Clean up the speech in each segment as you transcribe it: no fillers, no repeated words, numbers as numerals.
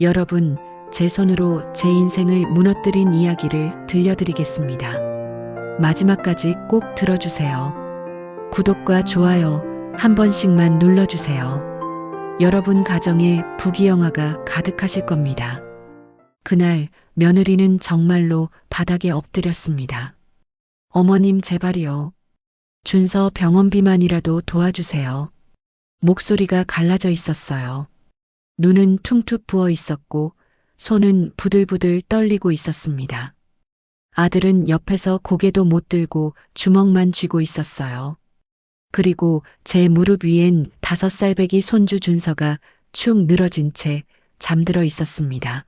여러분, 제 손으로 제 인생을 무너뜨린 이야기를 들려드리겠습니다. 마지막까지 꼭 들어주세요. 구독과 좋아요 한 번씩만 눌러주세요. 여러분 가정에 부귀영화가 가득하실 겁니다. 그날 며느리는 정말로 바닥에 엎드렸습니다. 어머님 제발이요. 준서 병원비만이라도 도와주세요. 목소리가 갈라져 있었어요. 눈은 퉁퉁 부어 있었고 손은 부들부들 떨리고 있었습니다. 아들은 옆에서 고개도 못 들고 주먹만 쥐고 있었어요. 그리고 제 무릎 위엔 5살배기 손주 준서가 축 늘어진 채 잠들어 있었습니다.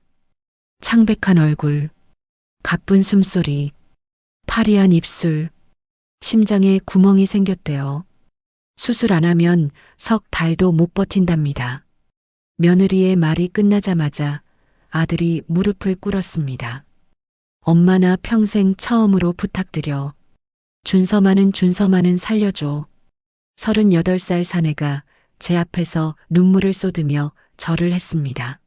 창백한 얼굴, 가쁜 숨소리, 파리한 입술, 심장에 구멍이 생겼대요. 수술 안 하면 석 달도 못 버틴답니다. 며느리의 말이 끝나자마자 아들이 무릎을 꿇었습니다. 엄마 나 평생 처음으로 부탁드려. 준서만은 살려줘. 38살 사내가 제 앞에서 눈물을 쏟으며 절을 했습니다.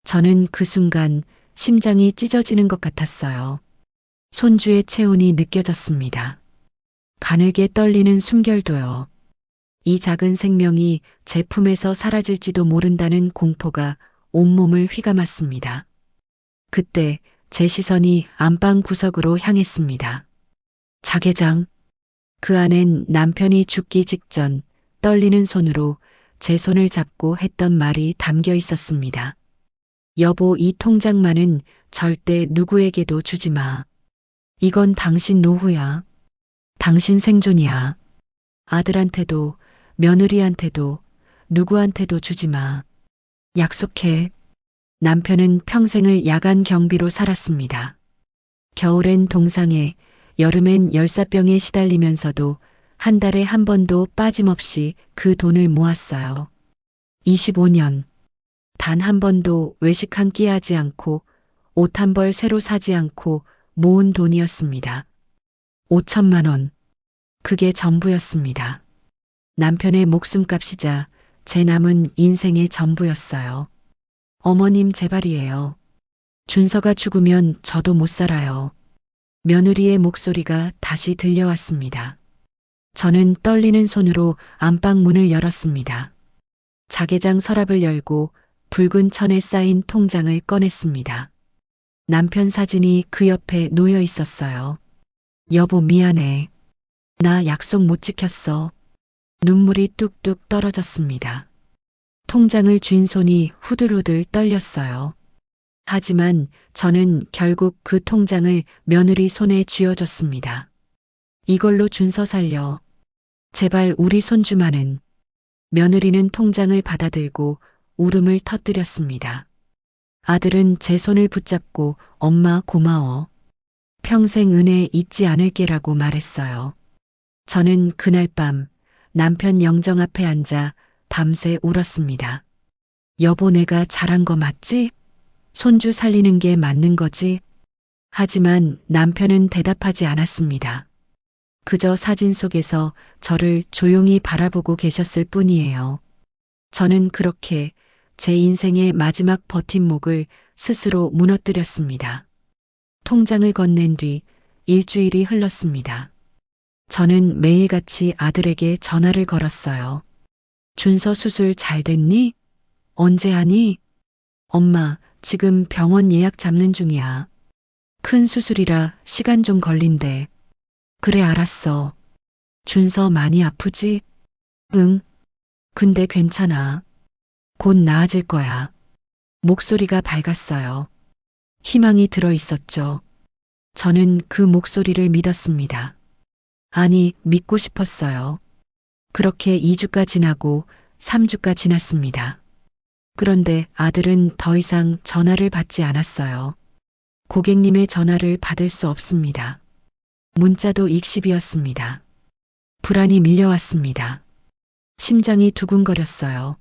저는 그 순간 심장이 찢어지는 것 같았어요. 손주의 체온이 느껴졌습니다. 가늘게 떨리는 숨결도요. 이 작은 생명이 제 품에서 사라질지도 모른다는 공포가 온몸을 휘감았습니다. 그때 제 시선이 안방 구석으로 향했습니다. 자개장. 그 안엔 남편이 죽기 직전 떨리는 손으로 제 손을 잡고 했던 말이 담겨 있었습니다. 여보, 이 통장만은 절대 누구에게도 주지 마. 이건 당신 노후야. 당신 생존이야. 아들한테도 며느리한테도 누구한테도 주지 마. 약속해. 남편은 평생을 야간 경비로 살았습니다. 겨울엔 동상에, 여름엔 열사병에 시달리면서도 한 달에 한 번도 빠짐없이 그 돈을 모았어요. 25년. 단 한 번도 외식 한 끼 하지 않고 옷 한 벌 새로 사지 않고 모은 돈이었습니다. 5천만 원. 그게 전부였습니다. 남편의 목숨값이자 제 남은 인생의 전부였어요. 어머님 제발이에요. 준서가 죽으면 저도 못 살아요. 며느리의 목소리가 다시 들려왔습니다. 저는 떨리는 손으로 안방 문을 열었습니다. 자개장 서랍을 열고 붉은 천에 쌓인 통장을 꺼냈습니다. 남편 사진이 그 옆에 놓여 있었어요. 여보 미안해. 나 약속 못 지켰어. 눈물이 뚝뚝 떨어졌습니다. 통장을 쥔 손이 후들후들 떨렸어요. 하지만 저는 결국 그 통장을 며느리 손에 쥐어줬습니다. 이걸로 준서 살려. 제발 우리 손주만은. 며느리는 통장을 받아들고 울음을 터뜨렸습니다. 아들은 제 손을 붙잡고 엄마 고마워. 평생 은혜 잊지 않을게라고 말했어요. 저는 그날 밤 남편 영정 앞에 앉아 밤새 울었습니다. 여보 내가 잘한 거 맞지? 손주 살리는 게 맞는 거지? 하지만 남편은 대답하지 않았습니다. 그저 사진 속에서 저를 조용히 바라보고 계셨을 뿐이에요. 저는 그렇게 제 인생의 마지막 버팀목을 스스로 무너뜨렸습니다. 통장을 건넨 뒤 일주일이 흘렀습니다. 저는 매일같이 아들에게 전화를 걸었어요. 준서 수술 잘 됐니? 언제 하니? 엄마, 지금 병원 예약 잡는 중이야. 큰 수술이라 시간 좀 걸린대. 그래 알았어. 준서 많이 아프지? 응. 근데 괜찮아. 곧 나아질 거야. 목소리가 밝았어요. 희망이 들어 있었죠. 저는 그 목소리를 믿었습니다. 아니, 믿고 싶었어요. 그렇게 2주가 지나고 3주가 지났습니다. 그런데 아들은 더 이상 전화를 받지 않았어요. 고객님의 전화를 받을 수 없습니다. 문자도 익십이었습니다. 불안이 밀려왔습니다. 심장이 두근거렸어요.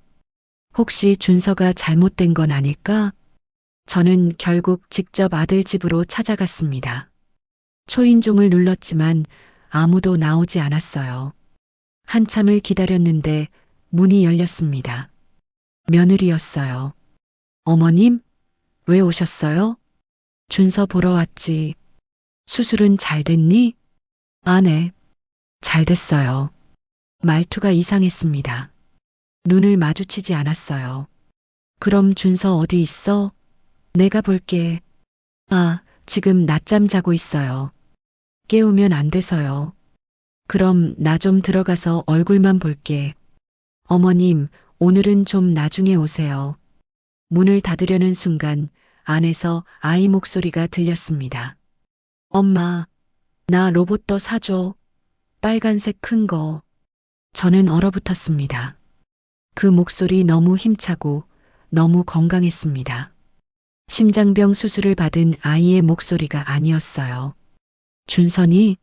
혹시 준서가 잘못된 건 아닐까? 저는 결국 직접 아들 집으로 찾아갔습니다. 초인종을 눌렀지만 아무도 나오지 않았어요. 한참을 기다렸는데 문이 열렸습니다. 며느리였어요. 어머님? 왜 오셨어요? 준서 보러 왔지. 수술은 잘 됐니? 아, 네. 잘 됐어요. 말투가 이상했습니다. 눈을 마주치지 않았어요. 그럼 준서 어디 있어? 내가 볼게. 아, 지금 낮잠 자고 있어요. 깨우면 안 돼서요. 그럼 나 좀 들어가서 얼굴만 볼게. 어머님, 오늘은 좀 나중에 오세요. 문을 닫으려는 순간 안에서 아이 목소리가 들렸습니다. 엄마, 나 로봇도 사줘. 빨간색 큰 거. 저는 얼어붙었습니다. 그 목소리 너무 힘차고 너무 건강했습니다. 심장병 수술을 받은 아이의 목소리가 아니었어요. 준선이?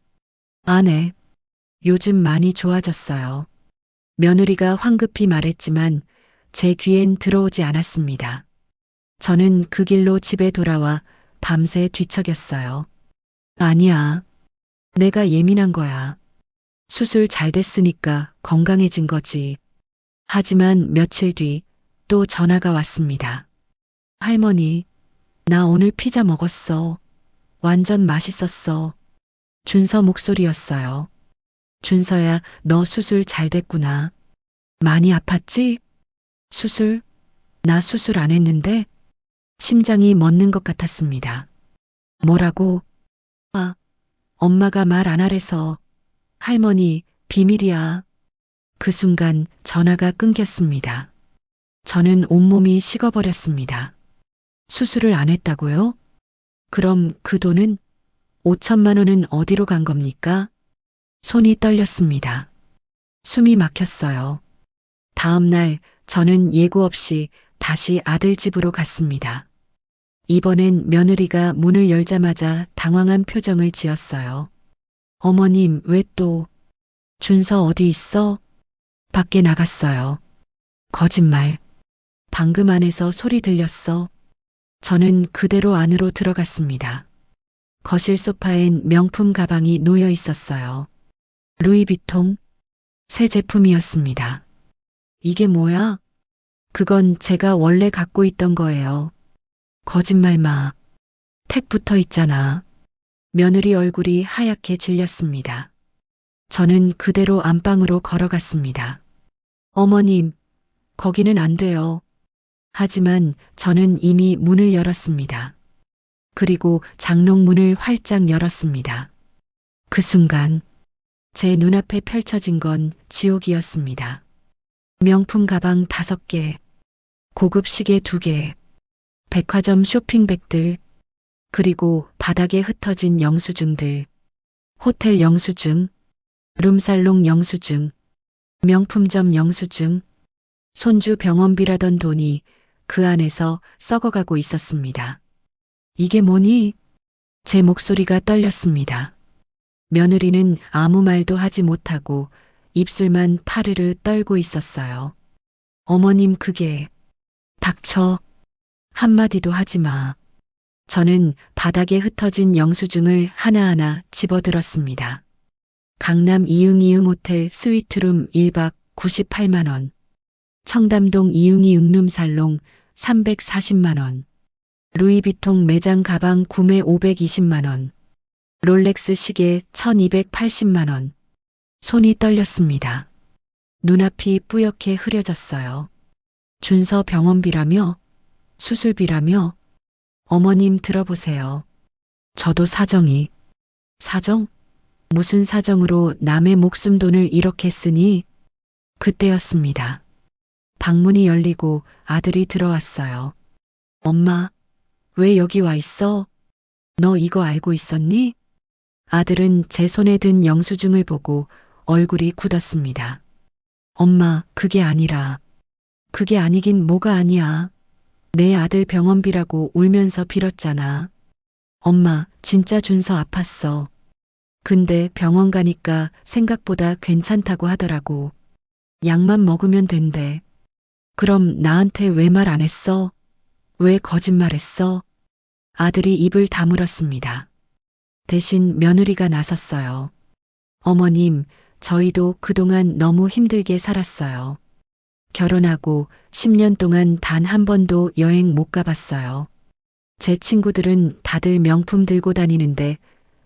아, 네. 요즘 많이 좋아졌어요. 며느리가 황급히 말했지만 제 귀엔 들어오지 않았습니다. 저는 그 길로 집에 돌아와 밤새 뒤척였어요. 아니야. 내가 예민한 거야. 수술 잘 됐으니까 건강해진 거지. 하지만 며칠 뒤 또 전화가 왔습니다. 할머니, 나 오늘 피자 먹었어. 완전 맛있었어. 준서 목소리였어요. 준서야, 너 수술 잘 됐구나. 많이 아팠지? 수술? 나 수술 안 했는데? 심장이 멎는 것 같았습니다. 뭐라고? 아, 엄마가 말 안 하래서. 할머니, 비밀이야. 그 순간 전화가 끊겼습니다. 저는 온몸이 식어버렸습니다. 수술을 안 했다고요? 그럼 그 돈은 5천만 원은 어디로 간 겁니까? 손이 떨렸습니다. 숨이 막혔어요. 다음 날 저는 예고 없이 다시 아들 집으로 갔습니다. 이번엔 며느리가 문을 열자마자 당황한 표정을 지었어요. 어머님, 왜 또? 준서 어디 있어? 밖에 나갔어요. 거짓말. 방금 안에서 소리 들렸어. 저는 그대로 안으로 들어갔습니다. 거실 소파엔 명품 가방이 놓여 있었어요. 루이비통? 새 제품이었습니다. 이게 뭐야? 그건 제가 원래 갖고 있던 거예요. 거짓말 마. 택 붙어 있잖아. 며느리 얼굴이 하얗게 질렸습니다. 저는 그대로 안방으로 걸어갔습니다. 어머님, 거기는 안 돼요. 하지만 저는 이미 문을 열었습니다. 그리고 장롱문을 활짝 열었습니다. 그 순간 제 눈앞에 펼쳐진 건 지옥이었습니다. 명품 가방 5개, 고급 시계 2개, 백화점 쇼핑백들, 그리고 바닥에 흩어진 영수증들, 호텔 영수증, 룸살롱 영수증, 명품점 영수증, 손주 병원비라던 돈이 그 안에서 썩어가고 있었습니다. 이게 뭐니? 제 목소리가 떨렸습니다. 며느리는 아무 말도 하지 못하고 입술만 파르르 떨고 있었어요. 어머님, 그게. 닥쳐. 한마디도 하지 마. 저는 바닥에 흩어진 영수증을 하나하나 집어들었습니다. 강남 이응이응 호텔 스위트룸 1박 98만 원. 청담동 이응이 응룸살롱 340만 원. 루이비통 매장 가방 구매 520만 원. 롤렉스 시계 1280만 원. 손이 떨렸습니다. 눈앞이 뿌옇게 흐려졌어요. 준서 병원비라며? 수술비라며? 어머님 들어보세요. 저도 사정이. 사정? 무슨 사정으로 남의 목숨 돈을 이렇게 쓰니? 그때였습니다. 방문이 열리고 아들이 들어왔어요. 엄마, 왜 여기 와 있어? 너 이거 알고 있었니? 아들은 제 손에 든 영수증을 보고 얼굴이 굳었습니다. 엄마, 그게 아니라. 그게 아니긴 뭐가 아니야. 내 아들 병원비라고 울면서 빌었잖아. 엄마, 진짜 준서 아팠어. 근데 병원 가니까 생각보다 괜찮다고 하더라고. 약만 먹으면 된대. 그럼 나한테 왜 말 안 했어? 왜 거짓말했어? 아들이 입을 다물었습니다. 대신 며느리가 나섰어요. 어머님, 저희도 그동안 너무 힘들게 살았어요. 결혼하고 10년 동안 단 한 번도 여행 못 가봤어요. 제 친구들은 다들 명품 들고 다니는데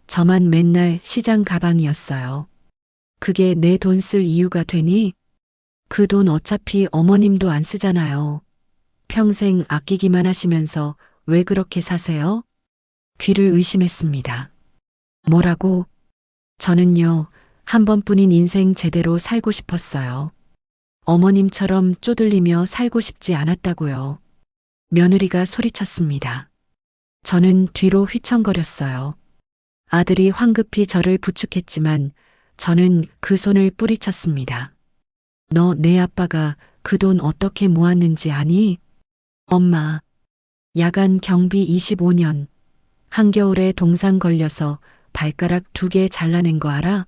저만 맨날 시장 가방이었어요. 그게 내 돈 쓸 이유가 되니? 그 돈 어차피 어머님도 안 쓰잖아요. 평생 아끼기만 하시면서 왜 그렇게 사세요? 귀를 의심했습니다. 뭐라고? 저는요, 한 번뿐인 인생 제대로 살고 싶었어요. 어머님처럼 쪼들리며 살고 싶지 않았다고요. 며느리가 소리쳤습니다. 저는 뒤로 휘청거렸어요. 아들이 황급히 저를 부축했지만 저는 그 손을 뿌리쳤습니다. 너 내 아빠가 그 돈 어떻게 모았는지 아니? 엄마, 야간 경비 25년, 한겨울에 동상 걸려서 발가락 2개 잘라낸 거 알아?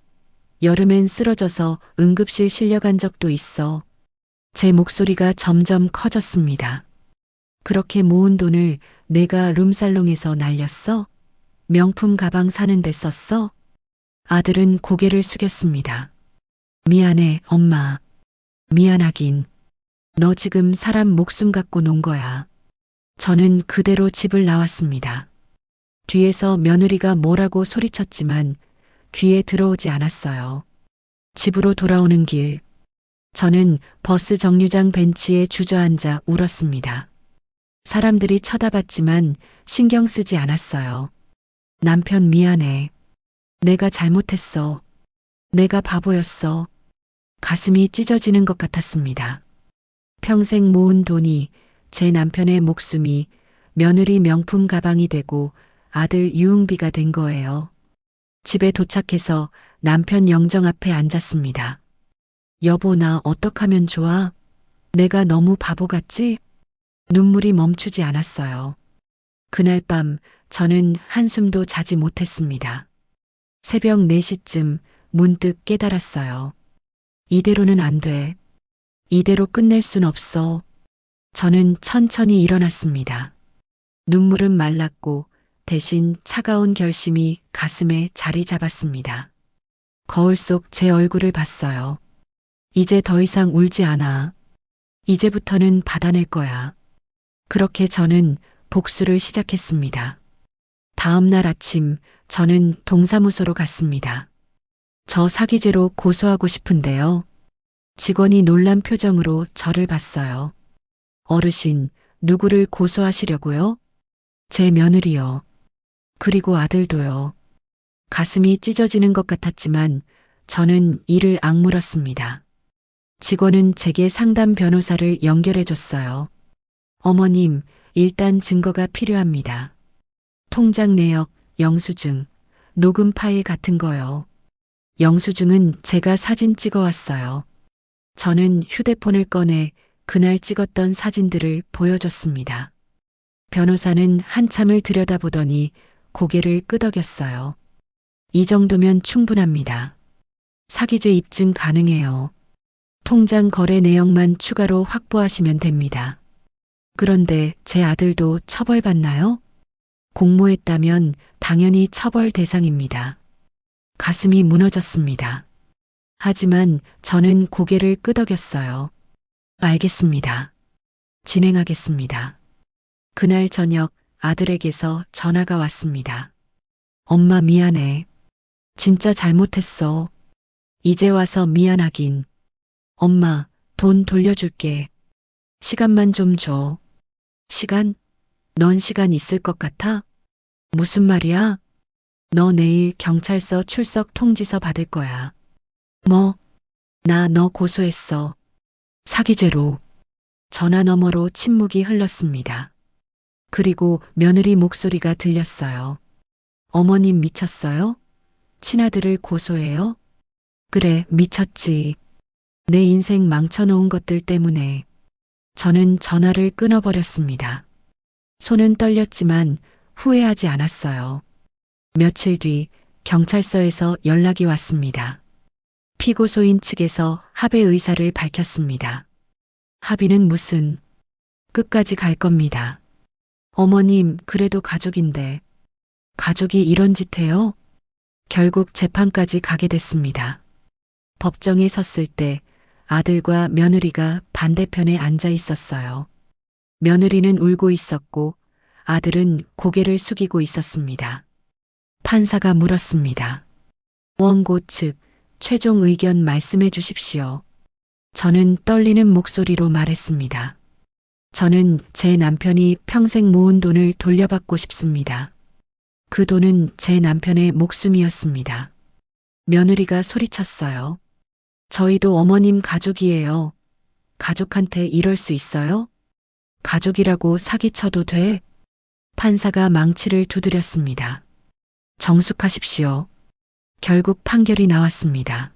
여름엔 쓰러져서 응급실 실려간 적도 있어. 제 목소리가 점점 커졌습니다. 그렇게 모은 돈을 내가 룸살롱에서 날렸어? 명품 가방 사는 데 썼어? 아들은 고개를 숙였습니다. 미안해, 엄마. 미안하긴. 너 지금 사람 목숨 갖고 논 거야. 저는 그대로 집을 나왔습니다. 뒤에서 며느리가 뭐라고 소리쳤지만 귀에 들어오지 않았어요. 집으로 돌아오는 길, 저는 버스 정류장 벤치에 주저앉아 울었습니다. 사람들이 쳐다봤지만 신경 쓰지 않았어요. 남편 미안해. 내가 잘못했어. 내가 바보였어. 가슴이 찢어지는 것 같았습니다. 평생 모은 돈이, 제 남편의 목숨이 며느리 명품 가방이 되고 아들 유흥비가 된 거예요. 집에 도착해서 남편 영정 앞에 앉았습니다. 여보, 나 어떡하면 좋아? 내가 너무 바보 같지? 눈물이 멈추지 않았어요. 그날 밤 저는 한숨도 자지 못했습니다. 새벽 4시쯤 문득 깨달았어요. 이대로는 안 돼. 이대로 끝낼 순 없어. 저는 천천히 일어났습니다. 눈물은 말랐고 대신 차가운 결심이 가슴에 자리 잡았습니다. 거울 속 제 얼굴을 봤어요. 이제 더 이상 울지 않아. 이제부터는 받아낼 거야. 그렇게 저는 복수를 시작했습니다. 다음 날 아침 저는 동사무소로 갔습니다. 저 사기죄로 고소하고 싶은데요. 직원이 놀란 표정으로 저를 봤어요. 어르신, 누구를 고소하시려고요? 제 며느리요. 그리고 아들도요. 가슴이 찢어지는 것 같았지만 저는 이를 악물었습니다. 직원은 제게 상담 변호사를 연결해 줬어요. 어머님, 일단 증거가 필요합니다. 통장 내역, 영수증, 녹음 파일 같은 거요. 영수증은 제가 사진 찍어 왔어요. 저는 휴대폰을 꺼내 그날 찍었던 사진들을 보여줬습니다. 변호사는 한참을 들여다보더니 고개를 끄덕였어요. 이 정도면 충분합니다. 사기죄 입증 가능해요. 통장 거래 내역만 추가로 확보하시면 됩니다. 그런데 제 아들도 처벌받나요? 공모했다면 당연히 처벌 대상입니다. 가슴이 무너졌습니다. 하지만 저는 고개를 끄덕였어요. 알겠습니다. 진행하겠습니다. 그날 저녁 아들에게서 전화가 왔습니다. 엄마 미안해. 진짜 잘못했어. 이제 와서 미안하긴. 엄마, 돈 돌려줄게. 시간만 좀 줘. 시간? 넌 시간 있을 것 같아? 무슨 말이야? 너 내일 경찰서 출석 통지서 받을 거야. 뭐? 나 너 고소했어. 사기죄로. 전화 너머로 침묵이 흘렀습니다. 그리고 며느리 목소리가 들렸어요. 어머님 미쳤어요? 친아들을 고소해요? 그래, 미쳤지. 내 인생 망쳐놓은 것들 때문에. 저는 전화를 끊어버렸습니다. 손은 떨렸지만 후회하지 않았어요. 며칠 뒤 경찰서에서 연락이 왔습니다. 피고소인 측에서 합의 의사를 밝혔습니다. 합의는 무슨? 끝까지 갈 겁니다. 어머님, 그래도 가족인데. 가족이 이런 짓 해요? 결국 재판까지 가게 됐습니다. 법정에 섰을 때 아들과 며느리가 반대편에 앉아 있었어요. 며느리는 울고 있었고 아들은 고개를 숙이고 있었습니다. 판사가 물었습니다. 원고 측 최종 의견 말씀해 주십시오. 저는 떨리는 목소리로 말했습니다. 저는 제 남편이 평생 모은 돈을 돌려받고 싶습니다. 그 돈은 제 남편의 목숨이었습니다. 며느리가 소리쳤어요. 저희도 어머님 가족이에요. 가족한테 이럴 수 있어요? 가족이라고 사기쳐도 돼? 판사가 망치를 두드렸습니다. 정숙하십시오. 결국 판결이 나왔습니다.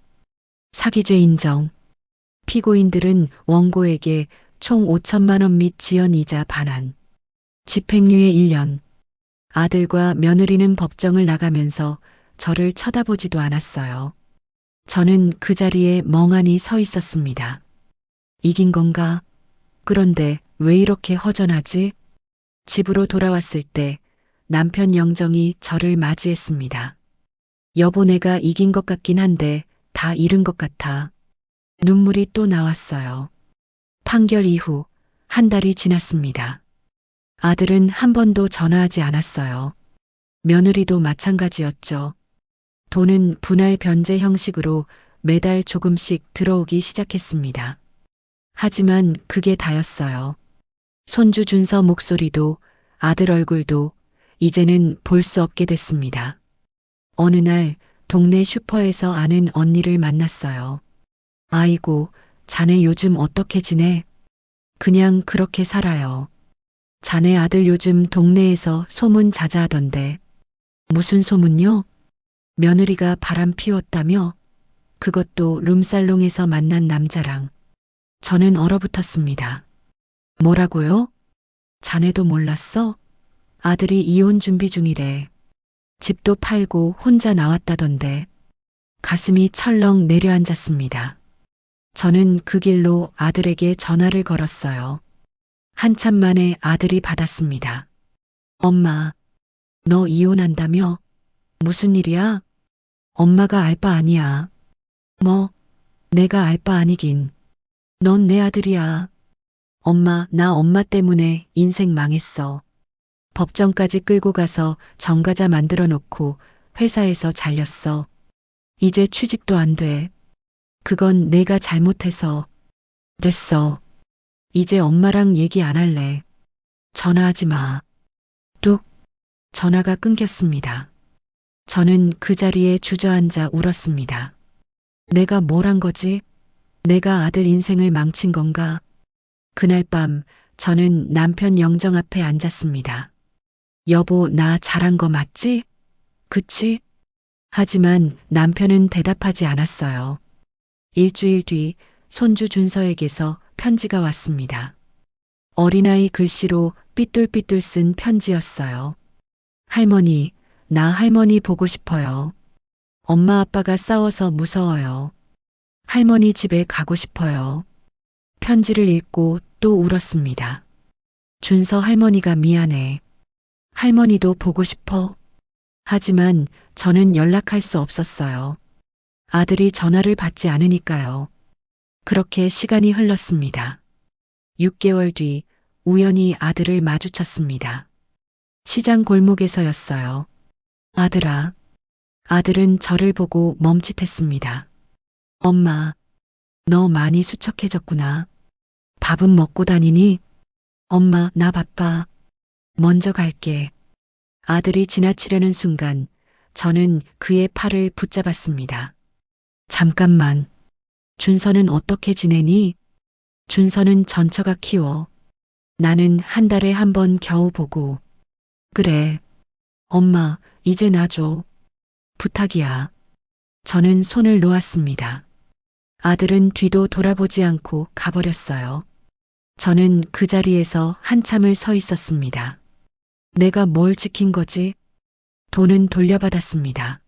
사기죄 인정. 피고인들은 원고에게 총 5천만 원 및 지연이자 반환, 집행유예 1년. 아들과 며느리는 법정을 나가면서 저를 쳐다보지도 않았어요. 저는 그 자리에 멍하니 서 있었습니다. 이긴 건가? 그런데 왜 이렇게 허전하지? 집으로 돌아왔을 때 남편 영정이 저를 맞이했습니다. 여보, 내가 이긴 것 같긴 한데 다 잃은 것 같아. 눈물이 또 나왔어요. 판결 이후 한 달이 지났습니다. 아들은 한 번도 전화하지 않았어요. 며느리도 마찬가지였죠. 돈은 분할 변제 형식으로 매달 조금씩 들어오기 시작했습니다. 하지만 그게 다였어요. 손주 준서 목소리도 아들 얼굴도 이제는 볼 수 없게 됐습니다. 어느 날 동네 슈퍼에서 아는 언니를 만났어요. 아이고, 자네 요즘 어떻게 지내? 그냥 그렇게 살아요. 자네 아들 요즘 동네에서 소문 자자하던데. 무슨 소문요? 며느리가 바람 피웠다며? 그것도 룸살롱에서 만난 남자랑. 저는 얼어붙었습니다. 뭐라고요? 자네도 몰랐어? 아들이 이혼 준비 중이래. 집도 팔고 혼자 나왔다던데. 가슴이 철렁 내려앉았습니다. 저는 그 길로 아들에게 전화를 걸었어요. 한참 만에 아들이 받았습니다. 엄마, 너 이혼한다며? 무슨 일이야? 엄마가 알 바 아니야. 뭐, 내가 알 바 아니긴. 넌 내 아들이야. 엄마, 나 엄마 때문에 인생 망했어. 법정까지 끌고 가서 정가자 만들어 놓고 회사에서 잘렸어. 이제 취직도 안 돼. 그건 내가 잘못해서. 됐어. 이제 엄마랑 얘기 안 할래. 전화하지 마. 뚝. 전화가 끊겼습니다. 저는 그 자리에 주저앉아 울었습니다. 내가 뭘 한 거지? 내가 아들 인생을 망친 건가? 그날 밤 저는 남편 영정 앞에 앉았습니다. 여보, 나 잘한 거 맞지? 그치? 하지만 남편은 대답하지 않았어요. 일주일 뒤 손주 준서에게서 편지가 왔습니다. 어린아이 글씨로 삐뚤삐뚤 쓴 편지였어요. 할머니, 나 할머니 보고 싶어요. 엄마 아빠가 싸워서 무서워요. 할머니 집에 가고 싶어요. 편지를 읽고 또 울었습니다. 준서 할머니가 미안해. 할머니도 보고 싶어. 하지만 저는 연락할 수 없었어요. 아들이 전화를 받지 않으니까요. 그렇게 시간이 흘렀습니다. 6개월 뒤 우연히 아들을 마주쳤습니다. 시장 골목에서였어요. 아들아. 아들은 저를 보고 멈칫했습니다. 엄마, 너 많이 수척해졌구나. 밥은 먹고 다니니? 엄마, 나 바빠. 먼저 갈게. 아들이 지나치려는 순간 저는 그의 팔을 붙잡았습니다. 잠깐만. 준서는 어떻게 지내니? 준서는 전처가 키워. 나는 한 달에 한 번 겨우 보고. 그래. 엄마, 이제 놔줘. 부탁이야. 저는 손을 놓았습니다. 아들은 뒤도 돌아보지 않고 가버렸어요. 저는 그 자리에서 한참을 서 있었습니다. 내가 뭘 지킨 거지? 돈은 돌려받았습니다.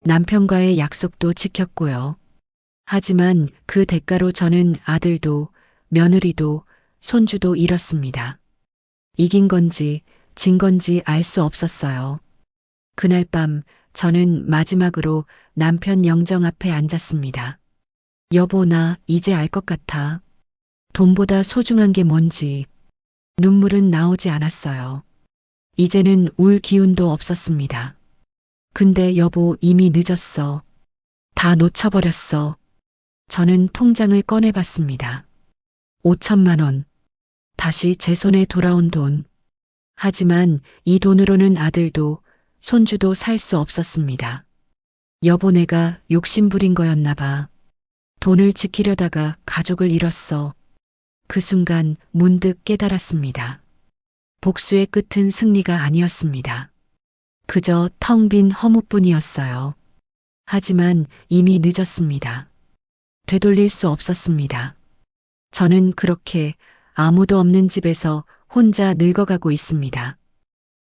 남편과의 약속도 지켰고요. 하지만 그 대가로 저는 아들도 며느리도 손주도 잃었습니다. 이긴 건지 진 건지 알 수 없었어요. 그날 밤 저는 마지막으로 남편 영정 앞에 앉았습니다. 여보, 나 이제 알 것 같아. 돈보다 소중한 게 뭔지. 눈물은 나오지 않았어요. 이제는 울 기운도 없었습니다. 근데 여보, 이미 늦었어. 다 놓쳐버렸어. 저는 통장을 꺼내봤습니다. 5천만 원. 다시 제 손에 돌아온 돈. 하지만 이 돈으로는 아들도 손주도 살 수 없었습니다. 여보, 내가 욕심부린 거였나 봐. 돈을 지키려다가 가족을 잃었어. 그 순간 문득 깨달았습니다. 복수의 끝은 승리가 아니었습니다. 그저 텅 빈 허무뿐이었어요. 하지만 이미 늦었습니다. 되돌릴 수 없었습니다. 저는 그렇게 아무도 없는 집에서 혼자 늙어가고 있습니다.